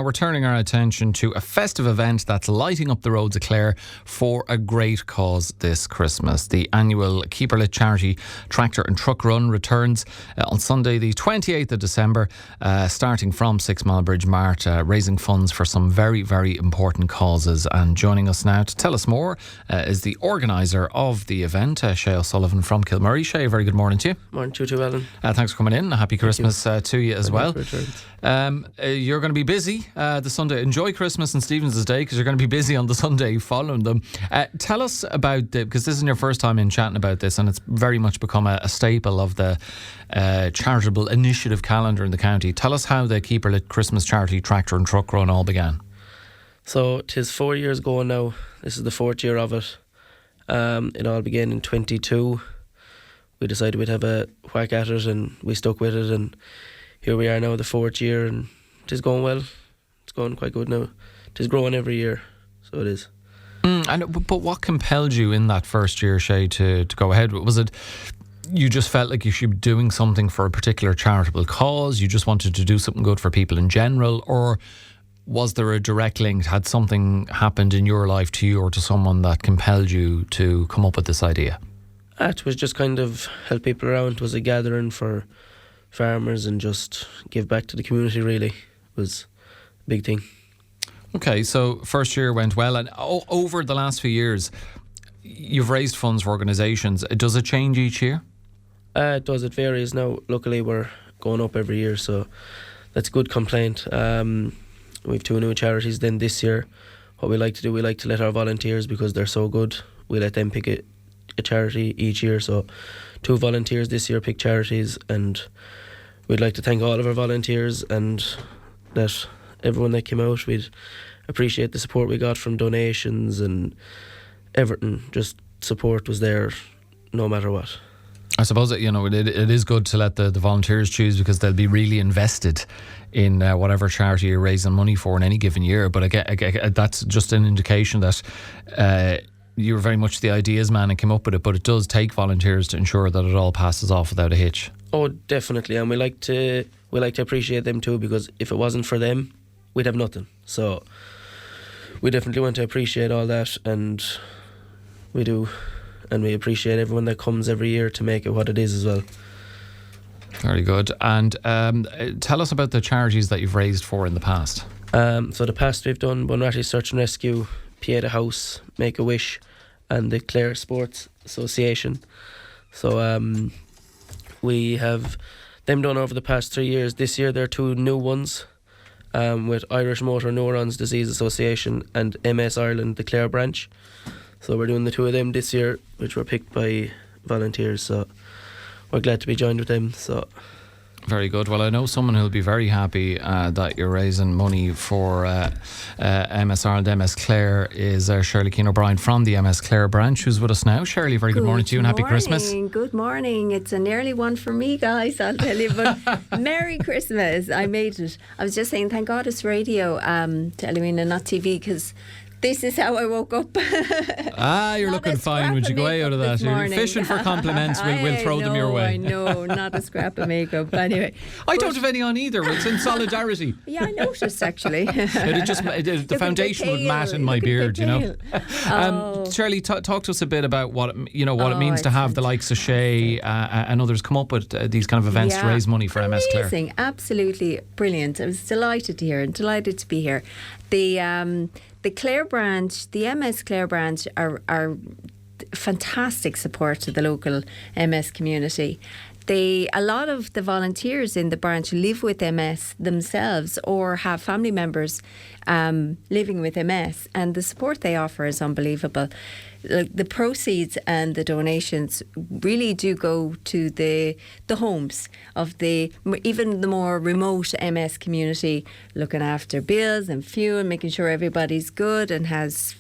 now we're turning our attention to a festive event that's lighting up the roads of Clare for a great cause this Christmas. The annual Keeperlit Charity Tractor and Truck Run returns on Sunday the 28th of December, starting from Sixmilebridge Mart, raising funds for some very, very important causes. And joining us now to tell us more is the organiser of the event, Shay O'Sullivan from Kilmurry. Shay, very good morning to you. Morning to you too, Alan. Thanks for coming in. Happy Christmas to you as well. You're going to be busy the Sunday. Enjoy Christmas and Stephen's Day, because you're going to be busy on the Sunday following them. Tell us about because this isn't your first time in chatting about this, and it's very much become a staple of the charitable initiative calendar in the county. Tell us how the Keeperlit Christmas Charity Tractor and Truck Run all began. So 'tis 4 years ago now. This is the fourth year of it. It all began in 22. We decided we'd have a whack at it, and we stuck with it, and here we are now, the fourth year, and it is going well. It's going quite good now. It is growing every year, so it is. But what compelled you in that first year, Shay, to go ahead? Was it you just felt like you should be doing something for a particular charitable cause? You just wanted to do something good for people in general? Or was there a direct link? Had something happened in your life to you or to someone that compelled you to come up with this idea? It was just kind of help people around. It was a gathering for farmers and just give back to the community, really. It was a big thing. Okay, so first year went well, and over the last few years you've raised funds for organisations. Does it change each year? It does. It varies now. Luckily we're going up every year, so that's a good complaint. We've 2 new charities then this year. What we like to do, we like to let our volunteers, because they're so good, we let them pick a charity each year. So 2 volunteers this year pick charities, and we'd like to thank all of our volunteers and that everyone that came out. We'd appreciate the support we got from donations and everything. Just support was there no matter what. I suppose that, it is good to let the volunteers choose, because they'll be really invested in whatever charity you're raising money for in any given year. But again, that's just an indication that you were very much the ideas man and came up with it, but it does take volunteers to ensure that it all passes off without a hitch. Oh, definitely, and we like to appreciate them too, because if it wasn't for them, we'd have nothing. So we definitely want to appreciate all that, and we do, and we appreciate everyone that comes every year to make it what it is as well. Very good. And tell us about the charities that you've raised for in the past. So the past we've done Bunratty Search and Rescue, Pieta House, Make a Wish, and the Clare Sports Association. So we have them done over the past 3 years. This year there are 2 new ones, with Irish Motor Neurones Disease Association and MS Ireland, the Clare Branch. So we're doing the 2 of them this year, which were picked by volunteers. So we're glad to be joined with them. So very good. Well, I know someone who'll be very happy that you're raising money for MS Ireland, MS Clare, is Shirley Keane O'Brien from the MS Clare Branch, who's with us now. Shirley, very good morning to you and happy Christmas. Good morning. It's an early one for me, guys, I'll tell you, but Merry Christmas. I made it. I was just saying, thank God it's radio, television and not TV, because this is how I woke up. You're looking fine. Would you go away out of that? You're fishing for compliments. We'll throw them your way. I know, not a scrap of makeup. Anyway, I don't have any on either. It's in solidarity. Yeah, I noticed actually. The foundation would mat in my beard, Shirley, talk to us a bit about what it means to have the likes of Shay and others come up with these kind of events to raise money for MS Clare. Amazing, absolutely brilliant. I was delighted to hear and delighted to be here. The Clare Branch, the MS Clare Branch are fantastic support to the local MS community. A lot of the volunteers in the branch live with MS themselves or have family members living with MS, and the support they offer is unbelievable. The proceeds and the donations really do go to the homes of even the more remote MS community, looking after bills and fuel, making sure everybody's good and has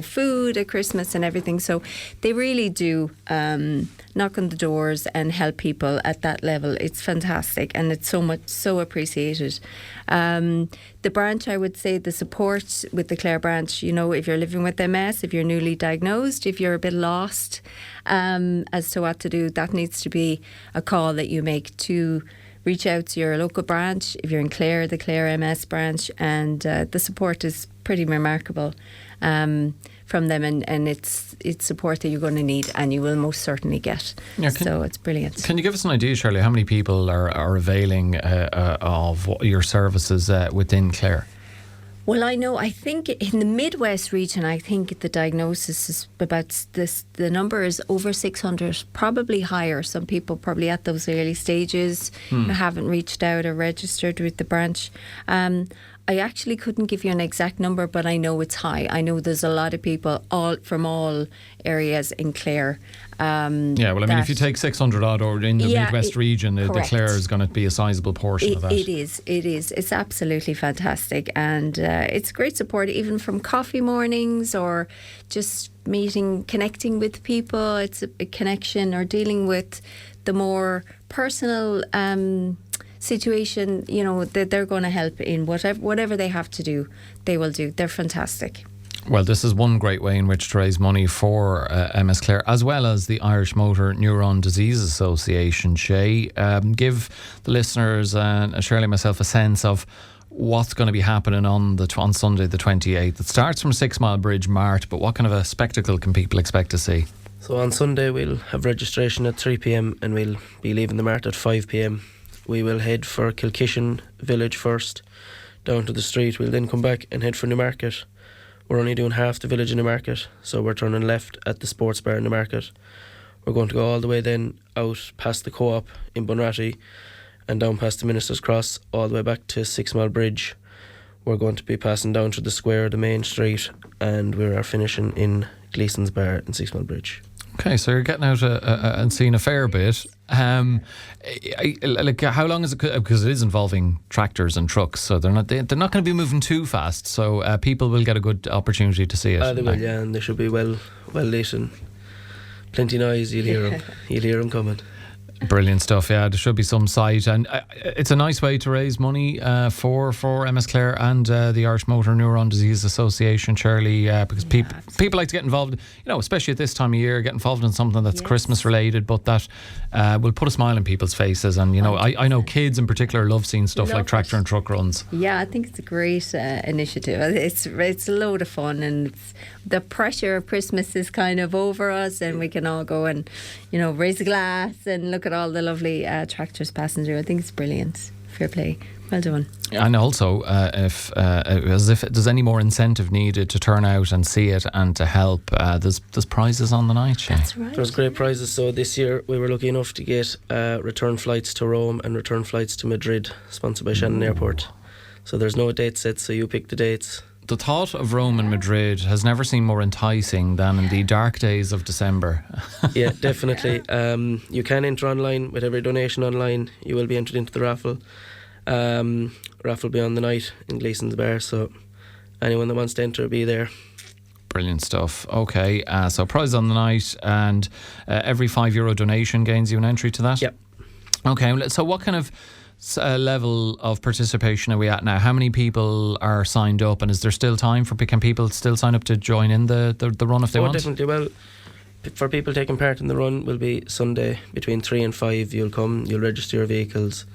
food at Christmas and everything. So they really do knock on the doors and help people at that level. It's fantastic, and it's so appreciated. The branch, I would say, the support with the Clare Branch, if you're living with MS, if you're newly diagnosed, if you're a bit lost as to what to do, that needs to be a call that you make to reach out to your local branch. If you're in Clare, the Clare MS branch, and the support is pretty remarkable from them, and it's support that you're going to need and you will most certainly get. So it's brilliant. Can you give us an idea, Shirley, how many people are availing of your services within Clare? Well, I think in the Midwest region, I think the diagnosis is about this. The number is over 600, probably higher. Some people probably at those early stages who haven't reached out or registered with the branch. I actually couldn't give you an exact number, but I know it's high. I know there's a lot of people from all areas in Clare. If you take 600 odd or in the Midwest region, the Clare is going to be a sizable portion of that. It is. It's absolutely fantastic, and it's great support, even from coffee mornings or just meeting, connecting with people. It's a connection, or dealing with the more personal situation, that they're going to help in whatever they have to do, they will do. They're fantastic. Well, this is one great way in which to raise money for MS Clare, as well as the Irish Motor Neurone Disease Association. Shay, give the listeners and Shirley, myself, a sense of what's going to be happening on Sunday the 28th. It starts from Sixmilebridge Mart, but what kind of a spectacle can people expect to see? So on Sunday we'll have registration at 3 p.m. and we'll be leaving the Mart at 5 p.m. We will head for Kilkishen village first, down to the street. We'll then come back and head for Newmarket. We're only doing half the village in Newmarket, so we're turning left at the sports bar in Newmarket. We're going to go all the way then out past the Co-op in Bunratty and down past the Minister's Cross, all the way back to Sixmilebridge. We're going to be passing down to the square, the main street, and we are finishing in Gleason's Bar in Sixmilebridge. Okay, so you're getting out and seeing a fair bit. How long is it? Because it is involving tractors and trucks, so they're not going to be moving too fast. So people will get a good opportunity to see it. They will, yeah, and they should be well lit and plenty noise. You'll hear them coming. Brilliant stuff. Yeah, there should be some sight, and it's a nice way to raise money for MS Clare and the Irish Motor Neurone Disease Association, Shirley, because people like to get involved, especially at this time of year, get involved in something that's Christmas related, but that will put a smile on people's faces. And I know kids in particular love seeing stuff like tractor and truck runs. Yeah, I think it's a great initiative. It's a load of fun, and the pressure of Christmas is kind of over us, and we can all go and raise a glass and look at all the lovely tractors passing through. I think it's brilliant. Fair play. Well done. And also, if there's any more incentive needed to turn out and see it and to help, there's prizes on the night. Shane. That's right. There's great prizes. So this year we were lucky enough to get return flights to Rome and return flights to Madrid, sponsored by Shannon Airport. So there's no date set, so you pick the dates. The thought of Rome and Madrid has never seemed more enticing than in the dark days of December. Yeah, definitely. You can enter online. With every donation online, you will be entered into the raffle. Raffle will be on the night in Gleason's Bar, so anyone that wants to enter will be there. Brilliant stuff. Okay, so prize on the night, and every €5 donation gains you an entry to that? Yep. Okay, so what kind of level of participation are we at now? How many people are signed up, and is there still time can people still sign up to join in the run if they want? Definitely. Well, for people taking part in the run will be Sunday between 3 and 5. You'll register your vehicles.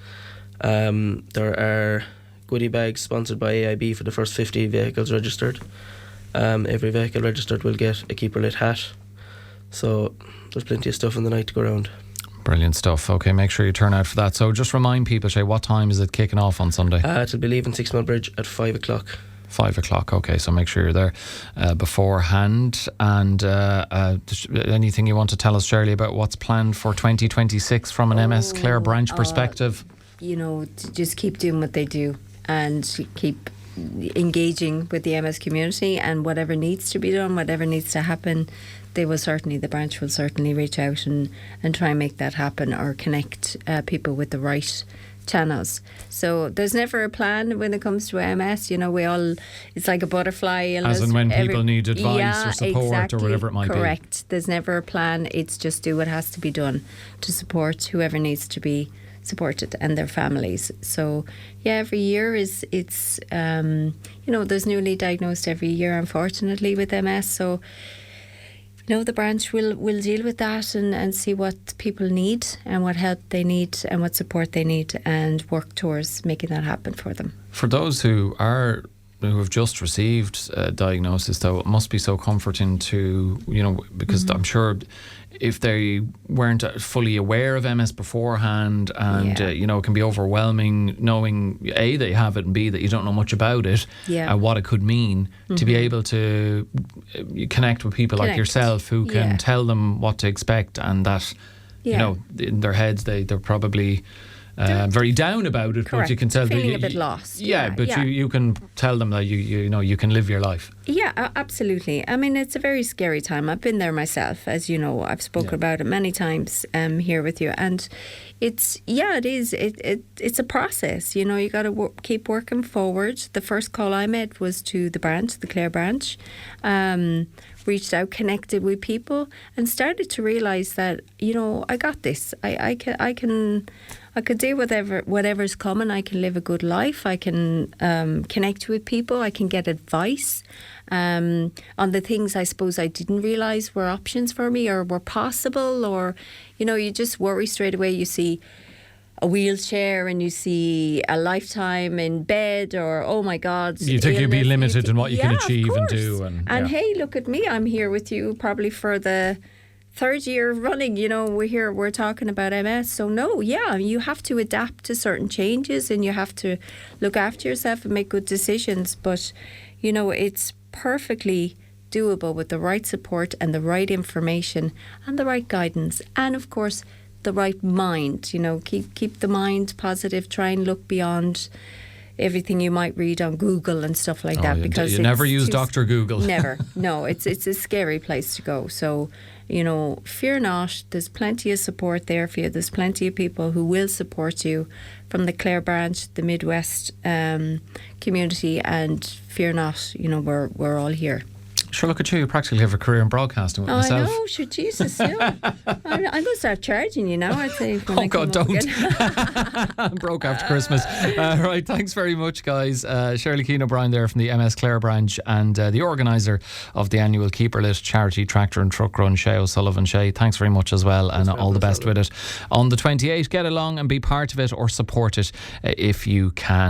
There are goodie bags sponsored by AIB for the first 50 vehicles registered. Every vehicle registered will get a keeper lit hat, so there's plenty of stuff in the night to go around. Brilliant stuff. Okay, make sure you turn out for that. So just remind people, Shay, what time is it kicking off on Sunday? It'll be leaving Sixmilebridge at 5 o'clock. 5 o'clock, okay, so make sure you're there beforehand. And anything you want to tell us, Shirley, about what's planned for 2026 from an MS Clare Branch perspective? To just keep doing what they do and keep engaging with the MS community, and whatever needs to be done, whatever needs to happen, the branch will certainly reach out and try and make that happen, or connect people with the right channels. So there's never a plan when it comes to MS. It's like a butterfly illness. As and when people need advice or support, exactly, or whatever it might be. Correct. There's never a plan. It's just do what has to be done to support whoever needs to be supported and their families. So every year there's newly diagnosed every year, unfortunately, with MS. So The branch will deal with that and see what people need and what help they need and what support they need and work towards making that happen for them. For those who have just received a diagnosis, though, it must be so comforting to, because I'm sure if they weren't fully aware of MS beforehand and, it can be overwhelming knowing A, that you have it, and B, that you don't know much about it and what it could mean, to be able to connect with people like yourself who can tell them what to expect, and that, in their heads, they're probably... very down about it, correct. But you can tell feeling a bit lost. But you can tell them that you can live your life. Yeah, absolutely. I mean, it's a very scary time. I've been there myself, as you know. I've spoken about it many times here with you, and it is. It's a process. You got to keep working forward. The first call I made was to the branch, the Clare branch. Reached out, connected with people, and started to realise that I got this. I could deal with whatever's coming. I can live a good life. I can connect with people. I can get advice on the things I suppose I didn't realise were options for me or were possible. Or you just worry straight away. You see a wheelchair and you see a lifetime in bed, or oh my God, you think you'd be limited in what you can achieve and do. And hey, look at me, I'm here with you probably for the third year running. We're talking about MS. So you have to adapt to certain changes and you have to look after yourself and make good decisions. But it's perfectly doable with the right support and the right information and the right guidance, and of course the right mind. Keep the mind positive. Try and look beyond everything you might read on Google and stuff like that, because you never use Dr. Google. Never. No, it's a scary place to go. So fear not. There's plenty of support there for you. There's plenty of people who will support you from the Clare branch, the Midwest community, and fear not. We're all here. Sure, look at you. You practically have a career in broadcasting with myself. I know, sure, Jesus, yeah. I'm going to start charging you now, I'd say. Oh, God, don't. I'm broke after Christmas. Right, thanks very much, guys. Shirley Keane O'Brien there from the MS Clare branch, and the organiser of the annual Keeperlit charity tractor and truck run, Shay O'Sullivan. Shay, thanks very much as well, and all the best with it. On the 28th, get along and be part of it or support it if you can.